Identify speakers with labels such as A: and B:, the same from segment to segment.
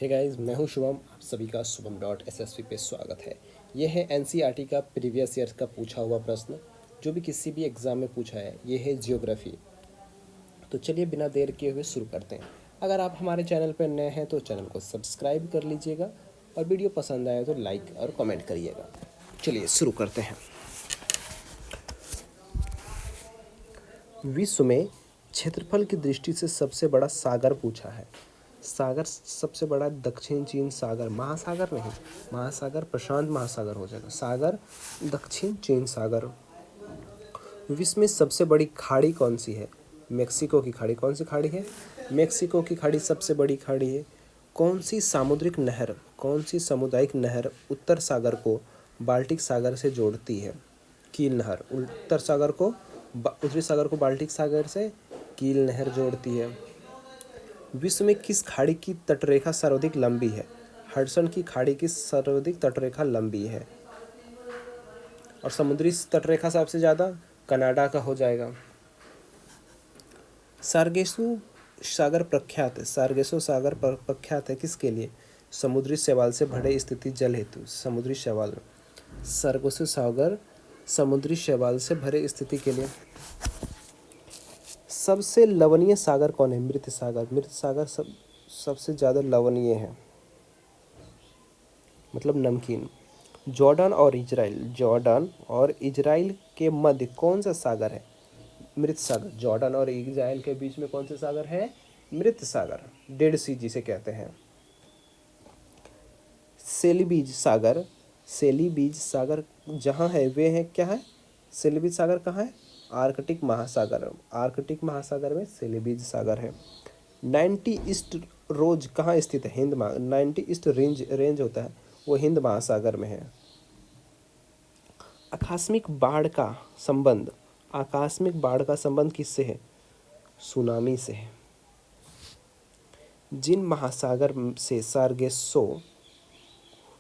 A: Hey guys, मैं हूं शुभम। आप सभी का शुभम डॉट एसएसवी पे स्वागत है। यह है एनसीईआरटी का प्रीवियस ईयर का पूछा हुआ प्रश्न जो भी किसी भी एग्ज़ाम में पूछा है। ये है जियोग्राफी। तो चलिए बिना देर किए हुए शुरू करते हैं। अगर आप हमारे चैनल पर नए हैं तो चैनल को सब्सक्राइब कर लीजिएगा और वीडियो पसंद आए तो लाइक और कमेंट करिएगा। चलिए शुरू करते हैं। विश्व में क्षेत्रफल की दृष्टि से सबसे बड़ा सागर पूछा है। सागर सबसे बड़ा दक्षिण चीन सागर, महासागर नहीं, महासागर प्रशांत महासागर हो जाएगा। सागर दक्षिण चीन सागर। विश्व में सबसे बड़ी खाड़ी कौन सी है? मेक्सिको की खाड़ी। कौन सी खाड़ी है? मेक्सिको की खाड़ी सबसे बड़ी खाड़ी है। कौन सी सामुद्रिक नहर, कौन सी सामुदायिक नहर उत्तर सागर को बाल्टिक सागर से जोड़ती है? कील नहर। उत्तर सागर को उत्तरी सागर को बाल्टिक सागर से कील नहर जोड़ती है। विश्व में किस खाड़ी की तटरेखा सर्वाधिक लंबी है? हडसन की खाड़ी की सर्वाधिक तटरेखा लंबी है। और समुद्री तटरेखा सबसे ज़्यादा कनाडा का हो जाएगा। सारगेसु सागर प्रख्यात है। सारगेसु सागर प्रख्यात है किसके लिए? समुद्री शैवाल से भरे स्थिति जल हेतु। समुद्री शैवाल, सारगेसु सागर समुद्री शैवाल से भरे स्थिति के लिए। सबसे लवणीय सागर कौन है? मृत सागर। मृत सागर सबसे ज़्यादा लवणीय है, मतलब नमकीन। जॉर्डन और इजराइल, जॉर्डन और इजराइल के मध्य कौन सा सागर है? मृत सागर। जॉर्डन और इजराइल के बीच में कौन सा सागर है? मृत सागर, डेड सी जिसे कहते हैं। सेलीबीज सागर, सेलीबीज सागर जहाँ है वे है क्या है? सेलीबीज सागर कहाँ है? आर्कटिक महासागर। आर्कटिक महासागर में सेलीबीज सागर है। 90 ईस्ट रोज कहाँ स्थित है? हिंद महा 90 ईस्ट रेंज होता है, वो हिंद महासागर में है। आकस्मिक बाढ़ का संबंध, आकस्मिक बाढ़ का संबंध किससे है? सुनामी से है। जिन महासागर से सारगेसो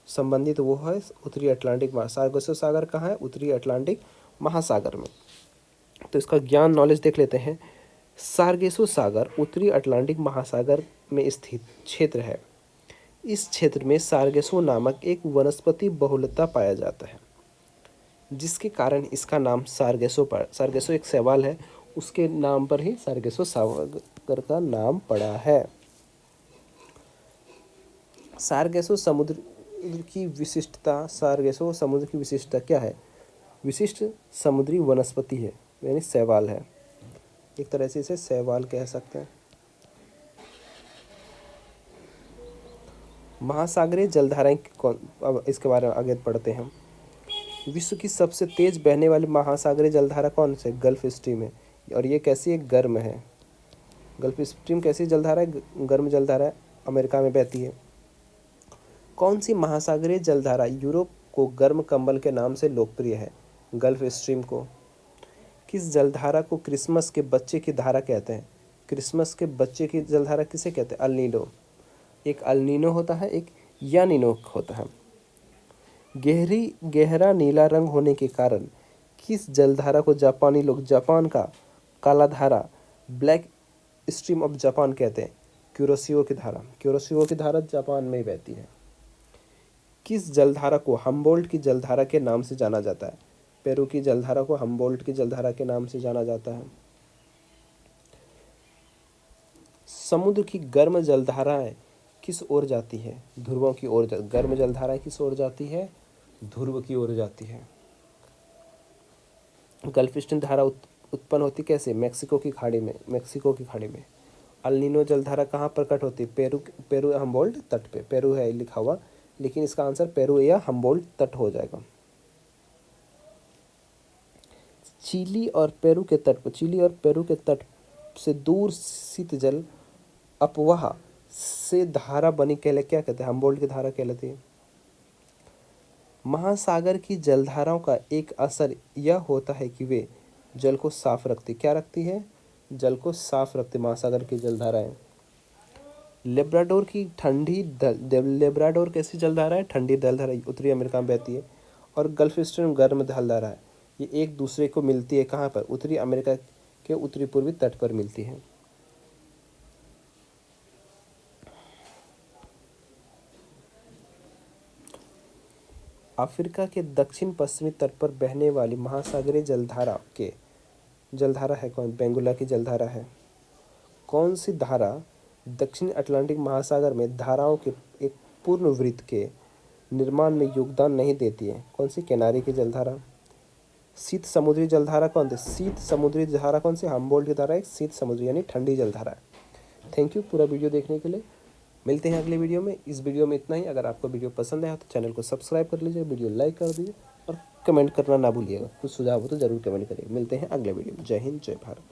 A: संबंधित वो है उत्तरी अटलांटिक महासागर। सारगेसो सागर कहाँ है? उत्तरी अटलांटिक महासागर में। तो इसका ज्ञान नॉलेज देख लेते हैं। सारगेसो सागर उत्तरी अटलांटिक महासागर में स्थित क्षेत्र है। इस क्षेत्र में सारगेसो नामक एक वनस्पति बहुलता पाया जाता है, जिसके कारण इसका नाम सारगेसो पड़ा। सारगेसो एक शैवाल है, उसके नाम पर ही सारगेसो सागर का नाम पड़ा है। सारगेसो समुद्र की विशिष्टता, सारगेसो समुद्र की विशिष्टता क्या है? विशिष्ट समुद्री वनस्पति है, यानी शैवाल है। एक तरह से इसे शैवाल कह सकते हैं। महासागरीय जलधाराएं कौन? अब इसके बारे में आगे पढ़ते हैं। विश्व की सबसे तेज बहने वाली महासागरीय जलधारा कौन से? गल्फ स्ट्रीम है। और ये कैसी है? गर्म है। गल्फ स्ट्रीम कैसी जलधारा है? गर्म जलधारा है, अमेरिका में बहती है। कौन सी महासागरीय जलधारा यूरोप को गर्म कंबल के नाम से लोकप्रिय है? गल्फ स्ट्रीम को। किस जलधारा को क्रिसमस के बच्चे की धारा कहते हैं? क्रिसमस के बच्चे की जलधारा किसे कहते हैं? अल्नीनो। एक अल्नीनो होता है, एक यानीनो होता है। गहरा नीला रंग होने के कारण किस जलधारा को जापानी लोग जापान का काला धारा, ब्लैक स्ट्रीम ऑफ जापान कहते हैं? क्यूरोसिओ की धारा। क्यूरोसिओ की धारा जापान में ही बहती है। किस जलधारा को हम्बोल्ट की जलधारा के नाम से जाना जाता है? पेरू की जलधारा को हम्बोल्ट की जलधारा के नाम से जाना जाता है। समुद्र की गर्म जलधाराएं किस ओर जाती है? ध्रुवों की ओर। गर्म जलधाराएं किस ओर जाती है? ध्रुव की ओर जाती है। गल्फ स्ट्रीम धारा उत्पन्न होती कैसे? मेक्सिको की खाड़ी में। मेक्सिको की खाड़ी में। अल्नीनो जलधारा कहाँ प्रकट होती? पेरू हम्बोल्ट तट पे। पेरू है लिखा हुआ, लेकिन इसका आंसर पेरू या हम्बोल्ट तट हो जाएगा। चिली और पेरू के तट पर, चिली और पेरू के तट से दूर शीत जल अपवाह से धारा बनी कहले क्या कहते हैं? हम्बोल्ट की धारा कहलाती है। महासागर की जलधाराओं का एक असर यह होता है कि वे जल को साफ रखती। क्या रखती है? जल को साफ रखती महासागर की जलधाराएं। लेब्राडोर की ठंडी लेब्राडोर कैसी जलधारा है? ठंडी जलधारा, उत्तरी अमेरिका में बहती है। और गल्फ स्ट्रीम गर्म जलधारा है। ये एक दूसरे को मिलती है कहाँ पर? उत्तरी अमेरिका के उत्तरी पूर्वी तट पर मिलती है। अफ्रीका के दक्षिण पश्चिमी तट पर बहने वाली महासागरीय जलधारा है कौन? बेंगुला की जलधारा है। कौन सी धारा दक्षिण अटलांटिक महासागर में धाराओं के एक पूर्ण वृत्त के निर्माण में योगदान नहीं देती है? कौन सी? केनारी की जलधारा। शीत समुद्री जलधारा कौन सी? शीत समुद्री धारा कौन सी? हम्बोल्ट की धारा एक शीत समुद्री यानी ठंडी जलधारा है। थैंक यू पूरा वीडियो देखने के लिए। मिलते हैं अगले वीडियो में। इस वीडियो में इतना ही। अगर आपको वीडियो पसंद आया तो चैनल को सब्सक्राइब कर लीजिए, वीडियो लाइक कर दीजिए और कमेंट करना ना भूलिएगा। कुछ सुझाव हो तो ज़रूर कमेंट करिए। मिलते हैं अगले वीडियो में। जय हिंद, जय भारत।